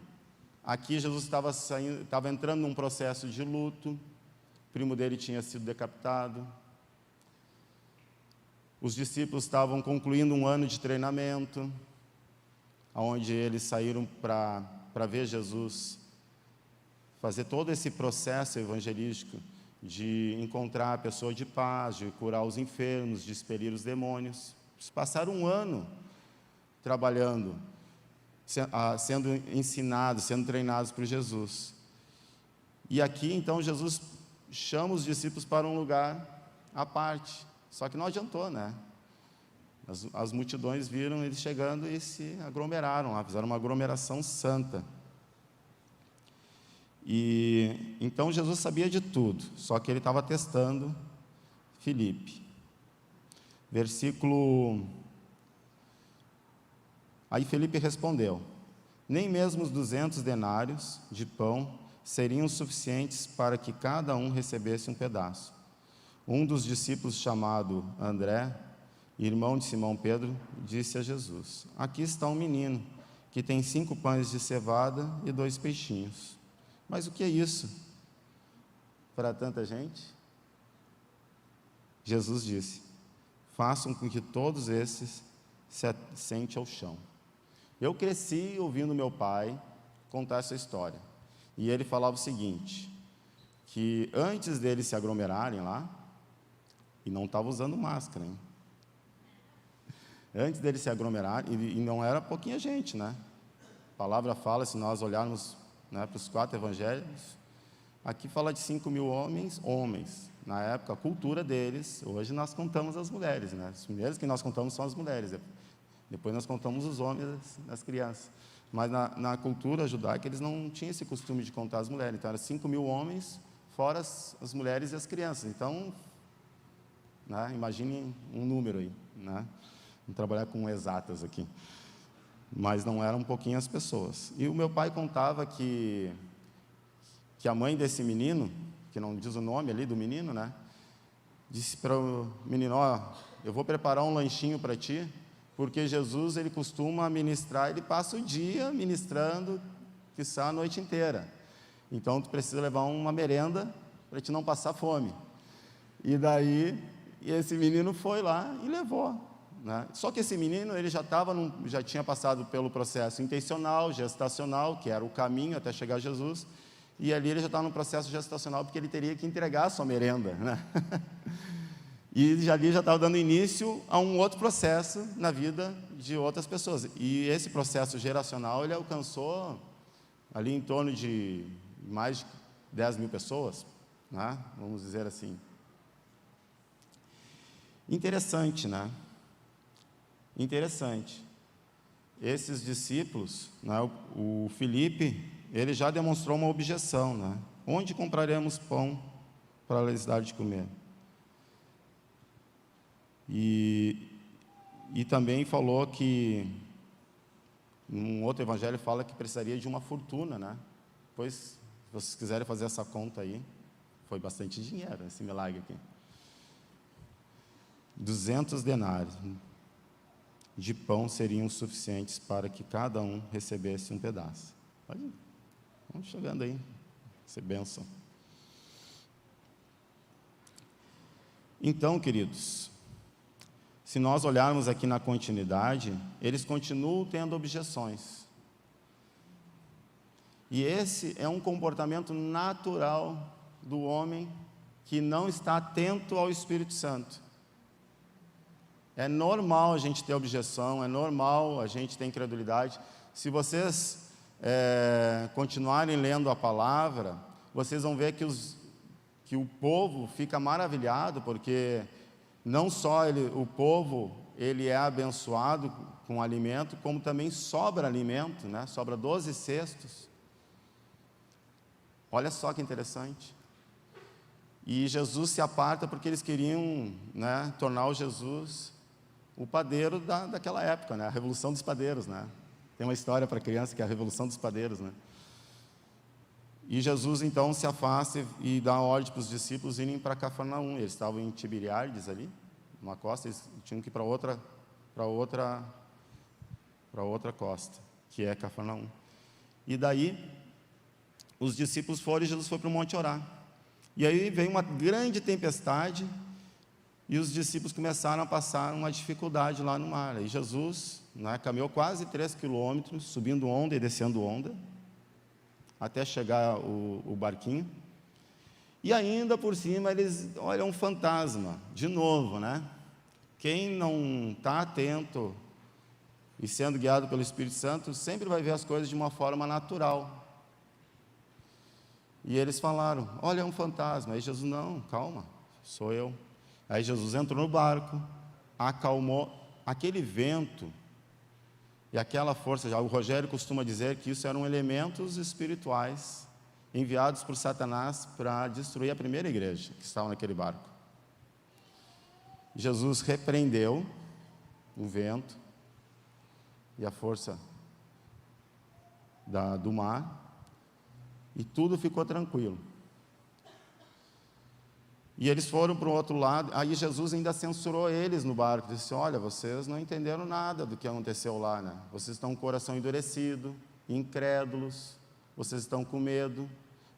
Aqui Jesus estava entrando num processo de luto. O primo dele tinha sido decapitado. Os discípulos estavam concluindo um ano de treinamento, onde eles saíram para ver Jesus fazer todo esse processo evangelístico de encontrar a pessoa de paz, de curar os enfermos, de expelir os demônios. Eles passaram um ano trabalhando, sendo ensinados, sendo treinados por Jesus. E aqui, então, Jesus chama os discípulos para um lugar à parte. Só que não adiantou, né? As multidões viram eles chegando e se aglomeraram lá, fizeram uma aglomeração santa. E então Jesus sabia de tudo, só que ele estava testando Filipe. Aí Filipe respondeu: nem mesmo os 200 denários de pão seriam suficientes para que cada um recebesse um pedaço. Um dos discípulos, chamado André, irmão de Simão Pedro, disse a Jesus: aqui está um menino que tem 5 pães de cevada e 2 peixinhos. Mas o que é isso para tanta gente? Jesus disse: façam com que todos esses se assentem ao chão. Eu cresci ouvindo meu pai contar essa história. E ele falava o seguinte, que antes deles se aglomerarem lá, e não estava usando máscara, hein? Antes deles se aglomerarem, e não era pouquinha gente, né? A palavra fala, se nós olharmos, né, para os 4 evangelhos, aqui fala de 5.000 homens. Na época, a cultura deles, hoje nós contamos as mulheres, né? As primeiras que nós contamos são as mulheres, depois nós contamos os homens, as crianças. Mas na cultura judaica, eles não tinham esse costume de contar as mulheres. Então, eram 5.000 homens, fora as mulheres e as crianças. Então, né, imagine um número aí, né? Vamos trabalhar com exatas aqui. Mas não eram pouquinhas pessoas. E o meu pai contava que a mãe desse menino, que não diz o nome ali do menino, né, disse para o menino: ó, eu vou preparar um lanchinho para ti, porque Jesus, ele costuma ministrar, ele passa o dia ministrando, quiçá a noite inteira. Então, tu precisa levar uma merenda para te não passar fome. E daí, esse menino foi lá e levou, né? Só que esse menino, ele já tinha passado pelo processo intencional, gestacional, que era o caminho até chegar a Jesus, e ali ele já estava no processo gestacional, porque ele teria que entregar a sua merenda, né? E ali já estava dando início a um outro processo na vida de outras pessoas. E esse processo geracional, ele alcançou ali em torno de mais de 10.000 pessoas, né? Vamos dizer assim. Interessante, né? Interessante. Esses discípulos, né, o Filipe, ele já demonstrou uma objeção, né? Onde compraremos pão para lhes dar de comer? E também falou que, num outro evangelho, fala que precisaria de uma fortuna, né? Pois, se vocês quiserem fazer essa conta aí, foi bastante dinheiro esse milagre aqui. 200 denários de pão seriam suficientes para que cada um recebesse um pedaço. Pode ir. Vamos chegando aí, ser bênção. Então, queridos, se nós olharmos aqui na continuidade, eles continuam tendo objeções. E esse é um comportamento natural do homem que não está atento ao Espírito Santo. É normal a gente ter objeção, é normal a gente ter incredulidade. Se vocês continuarem lendo a palavra, vocês vão ver que o povo fica maravilhado, porque não só o povo ele é abençoado com alimento, como também sobra alimento, né? Sobra 12 cestos. Olha só que interessante. E Jesus se aparta porque eles queriam, né, tornar o Jesus o padeiro daquela época, né? A Revolução dos Padeiros, né? Tem uma história para criança que é a Revolução dos Padeiros, né? E Jesus então se afasta e dá ordem para os discípulos irem para Cafarnaum. Eles estavam em Tiberíades ali, numa costa, eles tinham que ir para outra costa, que é Cafarnaum. E daí os discípulos foram e Jesus foi para o monte orar. E aí veio uma grande tempestade e os discípulos começaram a passar uma dificuldade lá no mar. Aí Jesus, né, caminhou quase 3 quilômetros, subindo onda e descendo onda, até chegar o barquinho. E ainda por cima eles olham um fantasma, de novo, né? Quem não está atento e sendo guiado pelo Espírito Santo, sempre vai ver as coisas de uma forma natural. E eles falaram, olha, é um fantasma. Aí Jesus, não, calma, sou eu. Aí Jesus entrou no barco, acalmou aquele vento e aquela força. O Rogério costuma dizer que isso eram elementos espirituais enviados por Satanás para destruir a primeira igreja que estava naquele barco. Jesus repreendeu o vento e a força do mar, e tudo ficou tranquilo. E eles foram para o outro lado. Aí Jesus ainda censurou eles no barco, disse, olha, vocês não entenderam nada do que aconteceu lá, né? Vocês estão com o coração endurecido, incrédulos, vocês estão com medo.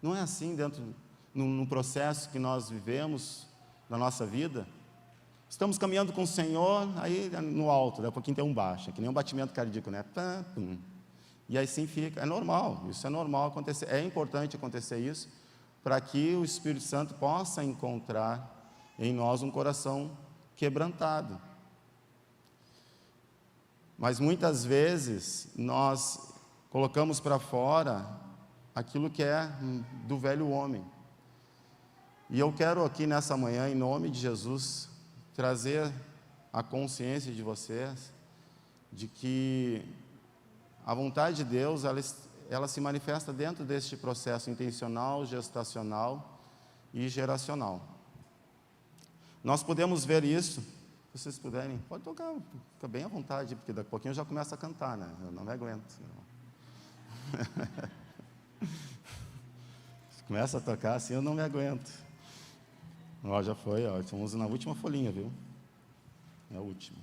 Não é assim no processo que nós vivemos na nossa vida? Estamos caminhando com o Senhor, aí no alto, daqui a pouquinho tem um baixo, que nem um batimento cardíaco, né? Pam, pum. E aí sim fica, é normal, isso é normal acontecer, é importante acontecer isso, para que o Espírito Santo possa encontrar em nós um coração quebrantado. Mas muitas vezes nós colocamos para fora aquilo que é do velho homem. E eu quero aqui nessa manhã, em nome de Jesus, trazer a consciência de vocês de que a vontade de Deus, ela se manifesta dentro deste processo intencional, gestacional e geracional. Nós podemos ver isso, se vocês puderem, pode tocar, fica bem à vontade, porque daqui a pouquinho eu já começo a cantar, né? Eu não me aguento. Se começa a tocar assim, eu não me aguento. Ó, já foi, ó, estamos na última folhinha, viu? É a última.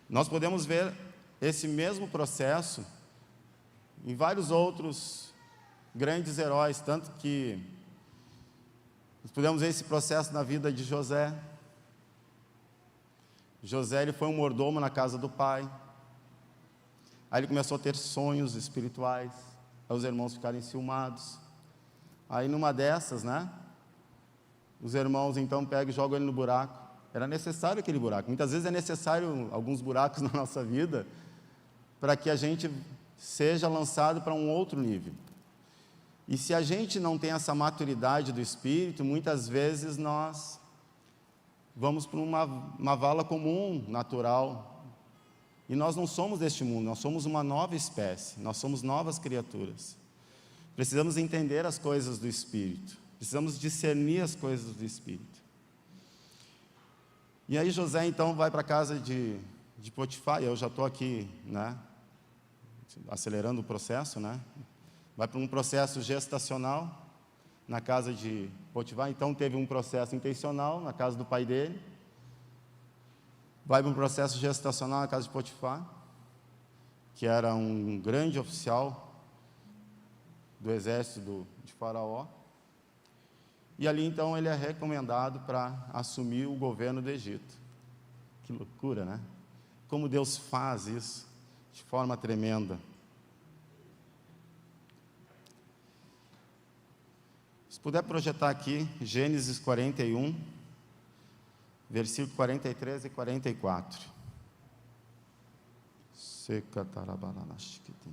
Nós podemos ver esse mesmo processo em vários outros grandes heróis, tanto que nós podemos ver esse processo na vida de José. José, ele foi um mordomo na casa do pai. Aí ele começou a ter sonhos espirituais, aí os irmãos ficaram enciumados. Aí numa dessas, né, os irmãos então pegam e jogam ele no buraco. Era necessário aquele buraco. Muitas vezes é necessário alguns buracos na nossa vida para que a gente seja lançado para um outro nível. E se a gente não tem essa maturidade do Espírito, muitas vezes nós vamos para uma vala comum, natural. E nós não somos deste mundo, nós somos uma nova espécie, nós somos novas criaturas. Precisamos entender as coisas do Espírito, precisamos discernir as coisas do Espírito. E aí José então vai para a casa de Potifar, e eu já estou aqui, né, acelerando o processo, né? Vai para um processo gestacional na casa de Potifar. Então teve um processo intencional na casa do pai dele. Vai para um processo gestacional na casa de Potifar, que era um grande oficial do exército de Faraó. e ali então ele é recomendado para assumir o governo do Egito. Que loucura, né? Como Deus faz isso de forma tremenda. Se puder projetar aqui, Gênesis 41, versículo 43 e 44. Seca tarabalanash que tem.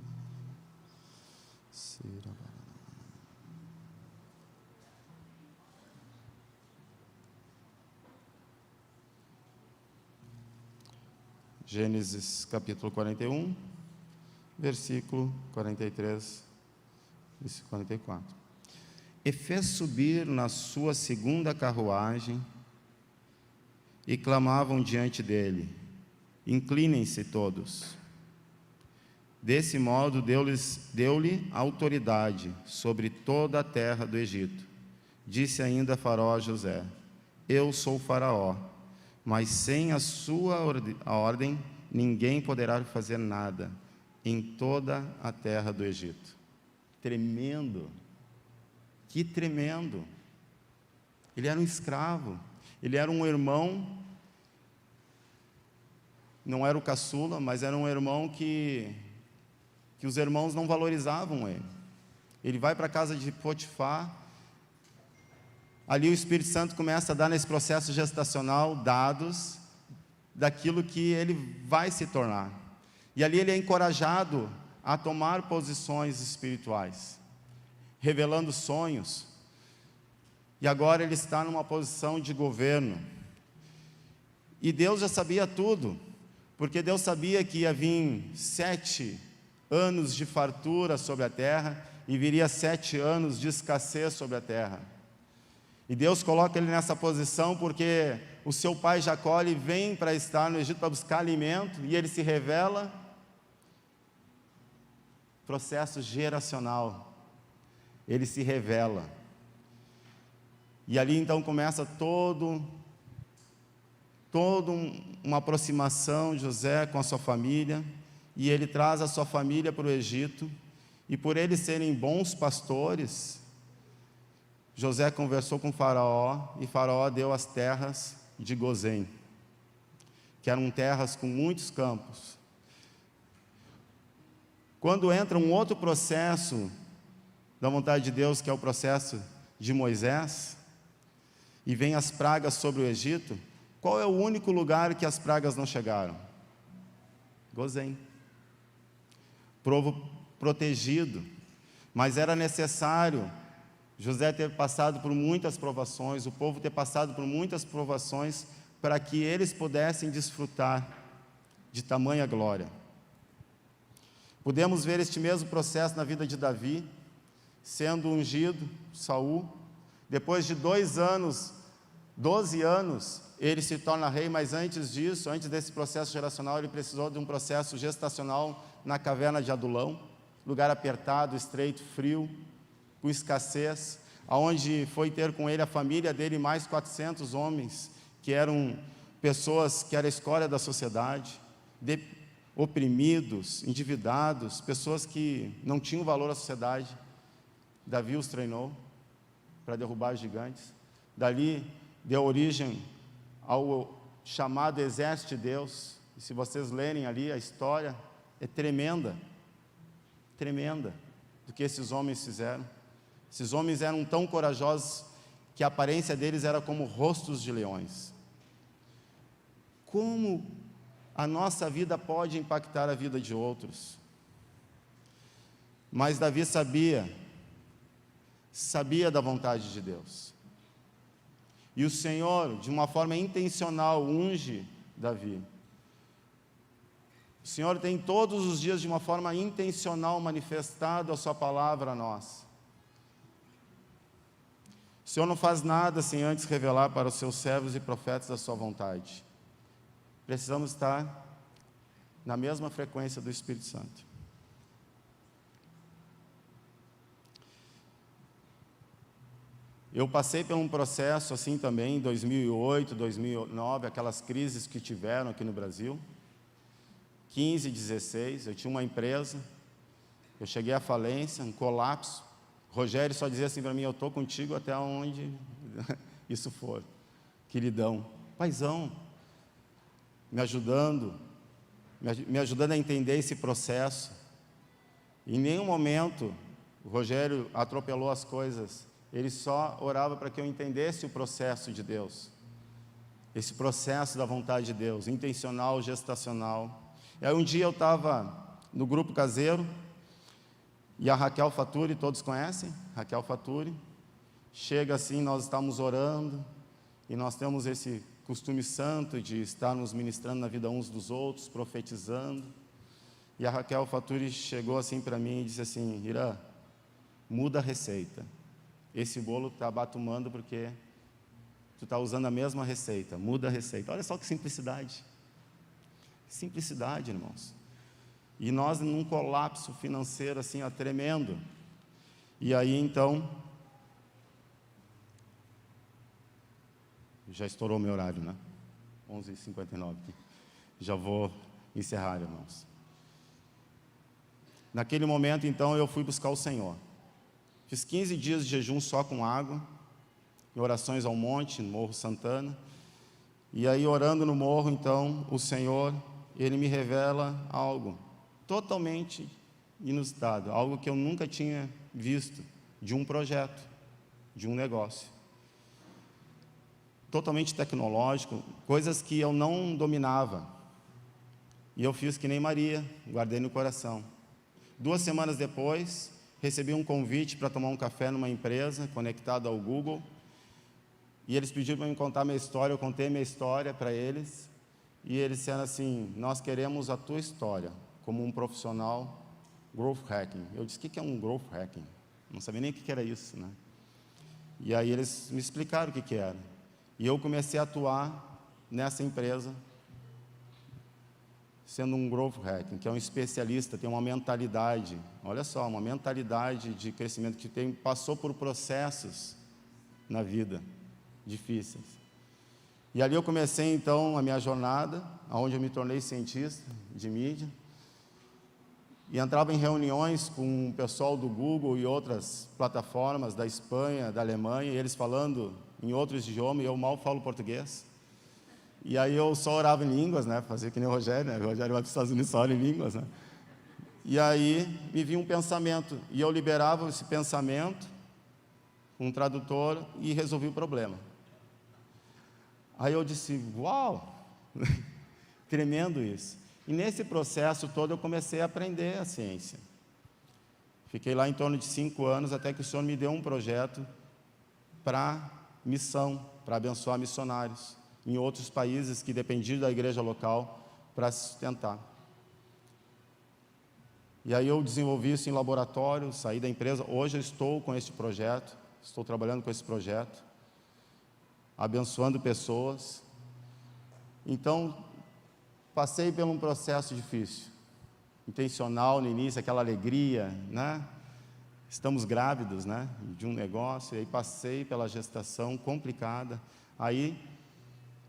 Gênesis capítulo 41, versículo 43 e 44. E fez subir na sua segunda carruagem, e clamavam diante dele: inclinem-se todos. Desse modo deu-lhe autoridade sobre toda a terra do Egito. Disse ainda Faraó a José: eu sou Faraó, mas sem a sua ordem ninguém poderá fazer nada em toda a terra do Egito. Tremendo, que tremendo. Ele era um escravo, ele era um irmão, não era o caçula, mas era um irmão que os irmãos não valorizavam ele. Ele vai para a casa de Potifar, ali o Espírito Santo começa a dar nesse processo gestacional dados daquilo que ele vai se tornar. E ali ele é encorajado a tomar posições espirituais, revelando sonhos. E agora ele está numa posição de governo. E Deus já sabia tudo, porque Deus sabia que ia vir 7 anos de fartura sobre a terra e viria 7 anos de escassez sobre a terra. E Deus coloca ele nessa posição porque o seu pai Jacó ele vem para estar no Egito para buscar alimento e ele se revela. Processo geracional, ele se revela. E ali então começa uma aproximação de José com a sua família, e ele traz a sua família para o Egito, e por eles serem bons pastores, José conversou com Faraó, e Faraó deu as terras de Gozém, que eram terras com muitos campos. Quando entra um outro processo da vontade de Deus, que é o processo de Moisés, e vem as pragas sobre o Egito, qual é o único lugar que as pragas não chegaram? Gozém. Povo protegido, mas era necessário José ter passado por muitas provações, o povo ter passado por muitas provações, para que eles pudessem desfrutar de tamanha glória. Podemos ver este mesmo processo na vida de Davi, sendo ungido, Saul. Depois de 12 anos, ele se torna rei, mas antes disso, antes desse processo geracional, ele precisou de um processo gestacional na caverna de Adulão, lugar apertado, estreito, frio, com escassez, aonde foi ter com ele a família dele mais 400 homens, que eram pessoas que era a escória da sociedade, oprimidos, endividados, pessoas que não tinham valor à sociedade. Davi os treinou para derrubar os gigantes. Dali deu origem ao chamado Exército de Deus. E se vocês lerem ali a história, é tremenda do que esses homens fizeram. Esses homens eram tão corajosos que a aparência deles era como rostos de leões. Como a nossa vida pode impactar a vida de outros? Mas Davi sabia da vontade de Deus. E o Senhor, de uma forma intencional, unge Davi. O Senhor tem todos os dias, de uma forma intencional, manifestado a sua palavra a nós. O Senhor não faz nada sem antes revelar para os seus servos e profetas a sua vontade. Precisamos estar na mesma frequência do Espírito Santo. Eu passei por um processo assim também, em 2008, 2009, aquelas crises que tiveram aqui no Brasil. 15, 16, eu tinha uma empresa, eu cheguei à falência, um colapso, Rogério só dizia assim para mim: eu estou contigo até onde isso for. Queridão, paizão, me ajudando a entender esse processo. Em nenhum momento o Rogério atropelou as coisas, ele só orava para que eu entendesse o processo de Deus, esse processo da vontade de Deus, intencional, gestacional. E aí um dia eu estava no grupo caseiro, e a Raquel Faturi, todos conhecem? Raquel Faturi, chega assim, nós estamos orando, e nós temos esse costume santo de estarmos ministrando na vida uns dos outros, profetizando. E a Raquel Faturi chegou assim para mim e disse assim: Irã, muda a receita. Esse bolo está batumando porque tu está usando a mesma receita. Muda a receita. Olha só que simplicidade. Simplicidade, irmãos. E nós num colapso financeiro assim, ó, tremendo. E aí então, já estourou meu horário, né? 11h59. Já vou encerrar, irmãos. Naquele momento, então, eu fui buscar o Senhor. Fiz 15 dias de jejum só com água, em orações ao monte, no Morro Santana. E aí, orando no morro, então, o Senhor, Ele me revela algo totalmente inusitado, algo que eu nunca tinha visto, de um projeto, de um negócio. Totalmente tecnológico, coisas que eu não dominava. E eu fiz que nem Maria, guardei no coração. 2 semanas depois, recebi um convite para tomar um café numa empresa conectada ao Google. E eles pediram para me contar minha história, eu contei minha história para eles. E eles disseram assim: nós queremos a tua história como um profissional growth hacking. Eu disse: o que é um growth hacking? Não sabia nem o que era isso, né? E aí eles me explicaram o que era. E eu comecei a atuar nessa empresa, sendo um growth hacking, que é um especialista, tem uma mentalidade, olha só, uma mentalidade de crescimento, que passou por processos na vida difíceis. E ali eu comecei então a minha jornada, onde eu me tornei cientista de mídia, e entrava em reuniões com o pessoal do Google e outras plataformas da Espanha, da Alemanha, e eles falando em outros idiomas, e eu mal falo português. E aí eu só orava em línguas, né? Fazia que nem o Rogério, né? O Rogério vai para os Estados Unidos, só ora em línguas, né? E aí me vinha um pensamento, e eu liberava esse pensamento com um tradutor e resolvi o problema. Aí eu disse: uau! Tremendo isso. E nesse processo todo eu comecei a aprender a ciência. Fiquei lá em torno de 5 anos, até que o Senhor me deu um projeto para missão, para abençoar missionários em outros países que dependiam da igreja local para se sustentar. E aí eu desenvolvi isso em laboratório, saí da empresa. Hoje eu estou com este projeto, estou trabalhando com esse projeto, abençoando pessoas. Então, passei por um processo difícil, intencional no início, aquela alegria, né? Estamos grávidos, né? De um negócio, e aí passei pela gestação complicada. Aí,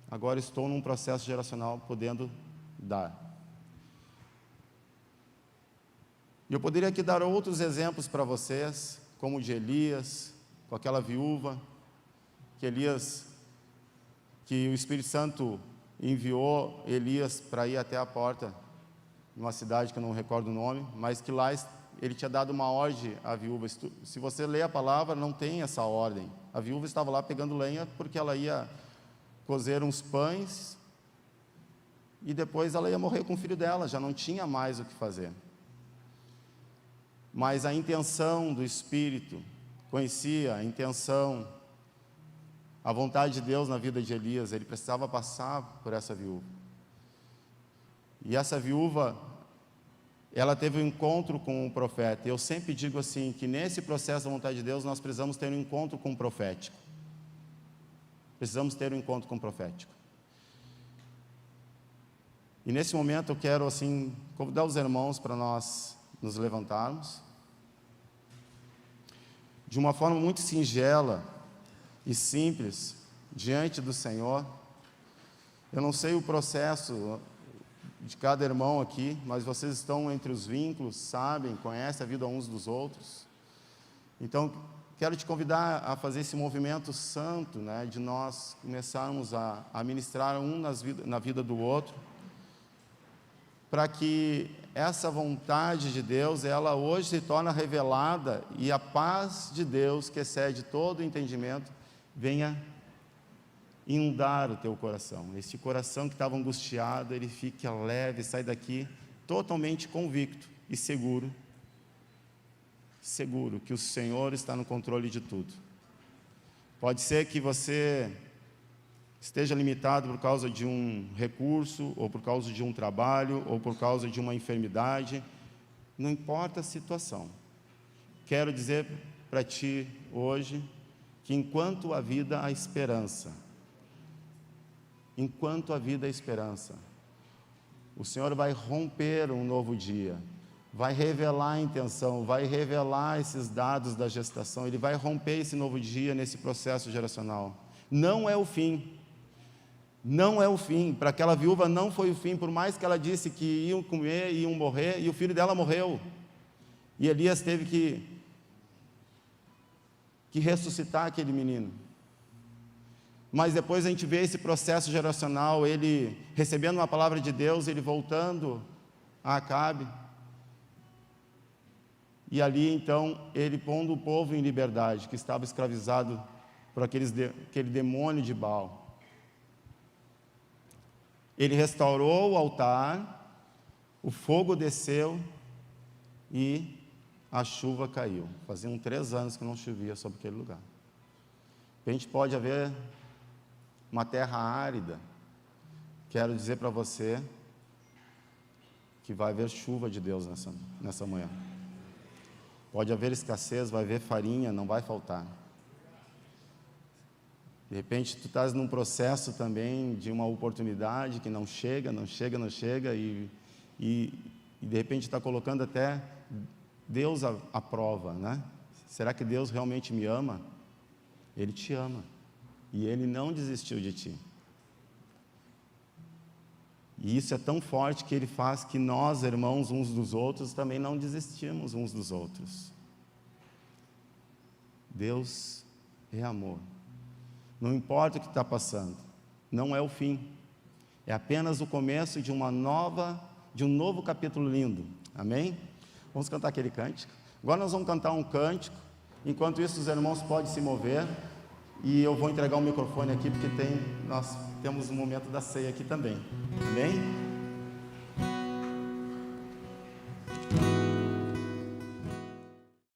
agora estou num processo geracional, podendo dar. E eu poderia aqui dar outros exemplos para vocês, como o de Elias, com aquela viúva, que o Espírito Santo enviou Elias para ir até a porta de uma cidade que eu não recordo o nome, mas que lá ele tinha dado uma ordem à viúva. Se você ler a palavra, não tem essa ordem. A viúva estava lá pegando lenha porque ela ia cozer uns pães e depois ela ia morrer com o filho dela, já não tinha mais o que fazer. Mas a intenção do Espírito, conhecia a intenção, a vontade de Deus na vida de Elias, ele precisava passar por essa viúva. E essa viúva, ela teve um encontro com o profeta. Eu sempre digo assim, que nesse processo da vontade de Deus, nós precisamos ter um encontro com o profético. Precisamos ter um encontro com o profético. E nesse momento eu quero assim, convidar os irmãos para nós nos levantarmos. De uma forma muito singela e simples, diante do Senhor. Eu não sei o processo de cada irmão aqui, mas vocês estão entre os vínculos, sabem, conhecem a vida uns dos outros. Então, quero te convidar a fazer esse movimento santo, né, de nós começarmos a ministrar um na vida do outro, para que essa vontade de Deus, ela hoje se torne revelada e a paz de Deus, que excede todo o entendimento, venha inundar o teu coração. Este coração que estava angustiado, ele fique leve, sai daqui totalmente convicto e seguro que o Senhor está no controle de tudo. Pode ser que você esteja limitado por causa de um recurso, ou por causa de um trabalho, ou por causa de uma enfermidade, não importa a situação. Quero dizer para ti hoje, que enquanto a vida há esperança, o Senhor vai romper um novo dia, vai revelar a intenção, vai revelar esses dados da gestação, Ele vai romper esse novo dia nesse processo geracional. Não é o fim. Não é o fim. Para aquela viúva não foi o fim, por mais que ela disse que iam comer, iam morrer, e o filho dela morreu. E Elias teve que ressuscitar aquele menino. Mas depois a gente vê esse processo geracional, ele recebendo uma palavra de Deus, ele voltando a Acabe. E ali então, ele pondo o povo em liberdade, que estava escravizado por aquele demônio de Baal. Ele restaurou o altar, o fogo desceu e a chuva caiu. Faziam 3 anos que não chovia sobre aquele lugar. A gente pode haver uma terra árida. Quero dizer para você que vai haver chuva de Deus nessa manhã. Pode haver escassez, vai haver farinha, não vai faltar. De repente, tu estás num processo também de uma oportunidade que não chega, e de repente está colocando até Deus à prova, né? Será que Deus realmente me ama? Ele te ama, e Ele não desistiu de ti. E isso é tão forte que Ele faz que nós, irmãos, uns dos outros, também não desistimos uns dos outros. Deus é amor. Não importa o que está passando, não é o fim, é apenas o começo de um novo capítulo lindo, amém? Vamos cantar aquele cântico. Agora nós vamos cantar um cântico, enquanto isso os irmãos podem se mover, e eu vou entregar o microfone aqui, porque nós temos um momento da ceia aqui também, amém?